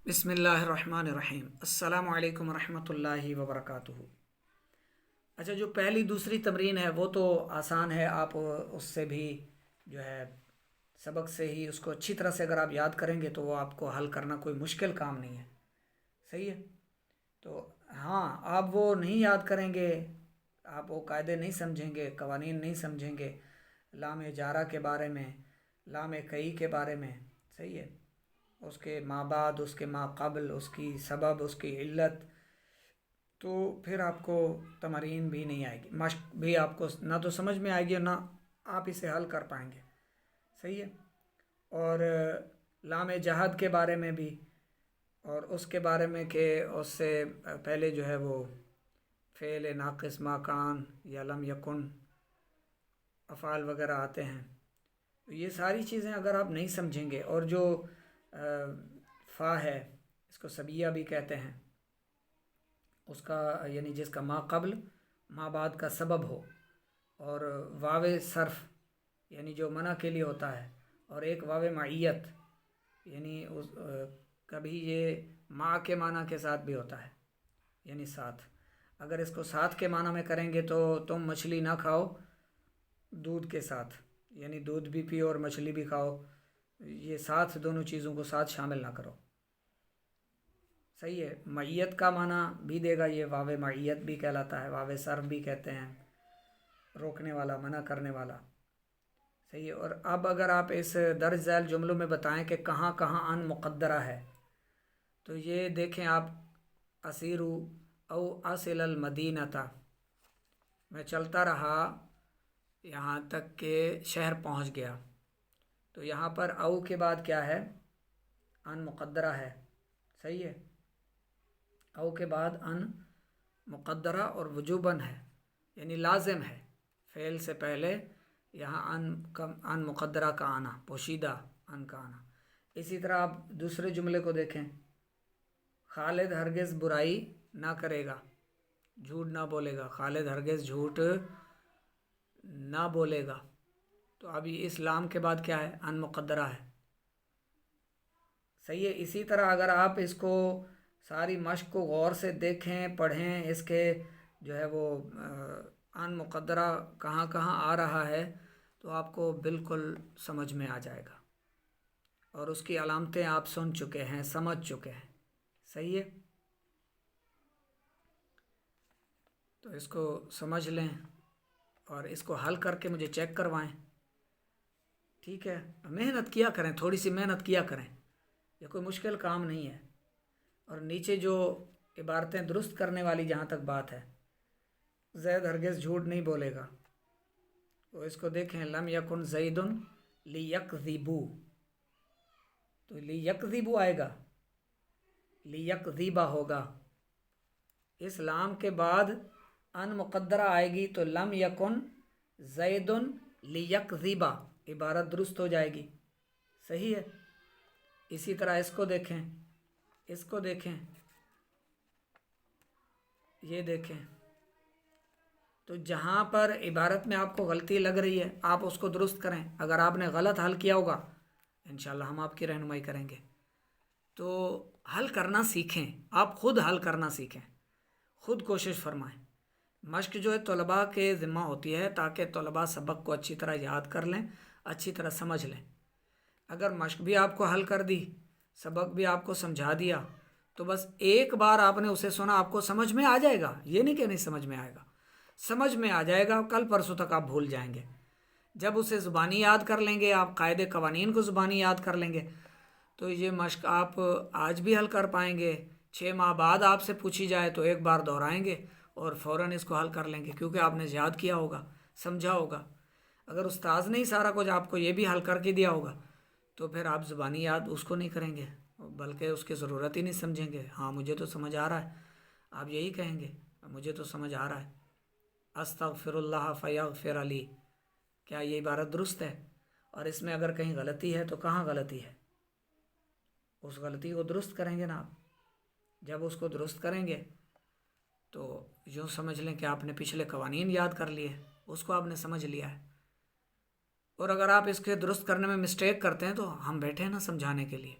بسم اللہ الرحمن الرحیم۔ السلام علیکم ورحمۃ اللہ وبرکاتہ۔ اچھا، جو پہلی دوسری تمرین ہے وہ تو آسان ہے، آپ اس سے بھی جو ہے سبق سے ہی اس کو اچھی طرح سے اگر آپ یاد کریں گے تو وہ آپ کو حل کرنا کوئی مشکل کام نہیں ہے، صحیح ہے۔ تو ہاں، آپ وہ نہیں یاد کریں گے، آپ وہ قاعدے نہیں سمجھیں گے، قوانین نہیں سمجھیں گے، لام جارہ کے بارے میں، لام کئی کے بارے میں، صحیح ہے، اس کے ما بعد، اس کے ما قبل، اس کی سبب، اس کی علت، تو پھر آپ کو تمرین بھی نہیں آئے گی، مشق بھی آپ کو نہ تو سمجھ میں آئے گی اور نہ آپ اسے حل کر پائیں گے، صحیح ہے۔ اور لام جہاد کے بارے میں بھی، اور اس کے بارے میں کہ اس سے پہلے جو ہے وہ فعل ناقص ما کان یا لم یکن افعال وغیرہ آتے ہیں، تو یہ ساری چیزیں اگر آپ نہیں سمجھیں گے، اور جو فا ہے، اس کو سبیہ بھی کہتے ہیں، اس کا یعنی جس کا ما قبل ما بعد کا سبب ہو، اور واو صرف یعنی جو منع کے لیے ہوتا ہے، اور ایک واو معیت یعنی کبھی یہ ما کے معنی کے ساتھ بھی ہوتا ہے، یعنی ساتھ، اگر اس کو ساتھ کے معنی میں کریں گے تو تم مچھلی نہ کھاؤ دودھ کے ساتھ، یعنی دودھ بھی پیو اور مچھلی بھی کھاؤ، یہ ساتھ دونوں چیزوں کو ساتھ شامل نہ کرو، صحیح ہے۔ معیت کا معنی بھی دے گا، یہ واو معیت بھی کہلاتا ہے، واو صرف بھی کہتے ہیں، روکنے والا، منع کرنے والا، صحیح ہے۔ اور اب اگر آپ اس درج ذیل جملوں میں بتائیں کہ کہاں کہاں ان مقدرہ ہے، تو یہ دیکھیں آپ، اسیرو او اصل المدینہ تھا، میں چلتا رہا یہاں تک کہ شہر پہنچ گیا، تو یہاں پر او کے بعد کیا ہے؟ ان مقدرہ ہے، صحیح ہے۔ او کے بعد ان مقدرہ اور وجوباً ہے، یعنی لازم ہے، فعل سے پہلے یہاں ان مقدرہ کا آنا، پوشیدہ ان کا آنا۔ اسی طرح آپ دوسرے جملے کو دیکھیں، خالد ہرگز برائی نہ کرے گا، جھوٹ نہ بولے گا، خالد ہرگز جھوٹ نہ بولے گا، تو اب یہ اسلام کے بعد کیا ہے؟ ان مقدرہ ہے، صحیح ہے۔ اسی طرح اگر آپ اس کو ساری مشق کو غور سے دیکھیں، پڑھیں، اس کے جو ہے وہ ان مقدرہ کہاں کہاں آ رہا ہے، تو آپ کو بالکل سمجھ میں آ جائے گا، اور اس کی علامتیں آپ سن چکے ہیں، سمجھ چکے ہیں، صحیح ہے۔ تو اس کو سمجھ لیں اور اس کو حل کر کے مجھے چیک کروائیں، ٹھیک ہے۔ محنت کیا کریں، تھوڑی سی محنت کیا کریں، یہ کوئی مشکل کام نہیں ہے۔ اور نیچے جو عبارتیں درست کرنے والی جہاں تک بات ہے، زید ہرگز جھوٹ نہیں بولے گا، تو اس کو دیکھیں، لم یکن زید لیکذبو، تو لیکذبو آئے گا، لیکذبا ہوگا، اس لام کے بعد ان مقدرہ آئے گی تو لم یکن زید لیکذبا، عبارت درست ہو جائے گی، صحیح ہے۔ اسی طرح اس کو دیکھیں، اس کو دیکھیں، یہ دیکھیں، تو جہاں پر عبارت میں آپ کو غلطی لگ رہی ہے آپ اس کو درست کریں، اگر آپ نے غلط حل کیا ہوگا انشاءاللہ ہم آپ کی رہنمائی کریں گے، تو حل کرنا سیکھیں، آپ خود حل کرنا سیکھیں، خود کوشش فرمائیں۔ مشق جو ہے طلباء کے ذمہ ہوتی ہے تاکہ طلباء سبق کو اچھی طرح یاد کر لیں، اچھی طرح سمجھ لیں۔ اگر مشق بھی آپ کو حل کر دی، سبق بھی آپ کو سمجھا دیا، تو بس ایک بار آپ نے اسے سنا، آپ کو سمجھ میں آ جائے گا، یہ نہیں کہ نہیں سمجھ میں آئے گا، سمجھ میں آ جائے گا، کل پرسوں تک آپ بھول جائیں گے۔ جب اسے زبانی یاد کر لیں گے، آپ قاعدے قوانین کو زبانی یاد کر لیں گے، تو یہ مشق آپ آج بھی حل کر پائیں گے، 6 ماہ بعد آپ سے پوچھی جائے تو ایک بار دہرائیں گے اور فوراً اس کو حل کر لیں گے، کیونکہ آپ نے یاد کیا ہوگا، سمجھا ہوگا۔ اگر استاذ نے ہی سارا کچھ آپ کو یہ بھی حل کر کے دیا ہوگا تو پھر آپ زبانی یاد اس کو نہیں کریں گے، بلکہ اس کی ضرورت ہی نہیں سمجھیں گے۔ ہاں مجھے تو سمجھ آ رہا ہے، آپ یہی کہیں گے، مجھے تو سمجھ آ رہا ہے، استغفر اللہ فیغفر لی، کیا یہ عبارت درست ہے؟ اور اس میں اگر کہیں غلطی ہے تو کہاں غلطی ہے؟ اس غلطی کو درست کریں گے نا آپ، جب اس کو درست کریں گے تو یوں سمجھ لیں کہ آپ نے پچھلے قوانین یاد کر لیے، اس کو آپ نے سمجھ لیا ہے۔ اور اگر آپ اس کے درست کرنے میں مسٹیک کرتے ہیں تو ہم بیٹھے ہیں نا سمجھانے کے لیے،